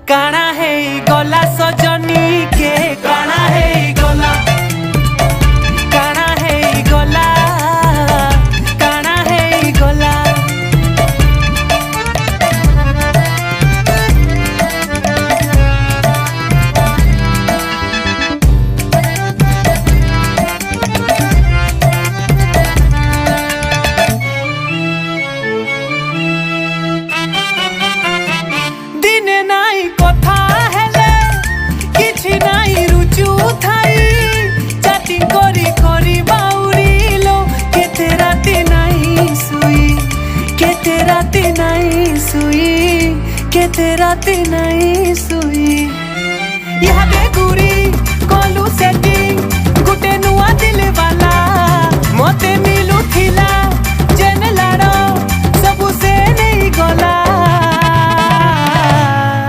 काना है गला सजनी के काना है गला काना है गला काना है गला दिने नाई कथा हेले किछि नाई रुचु थाई चाटी करी करी बाउरिलो केते राती नाई सुई केते राती नाई सुई केते राती नाई सुई यहाँ पे गुरी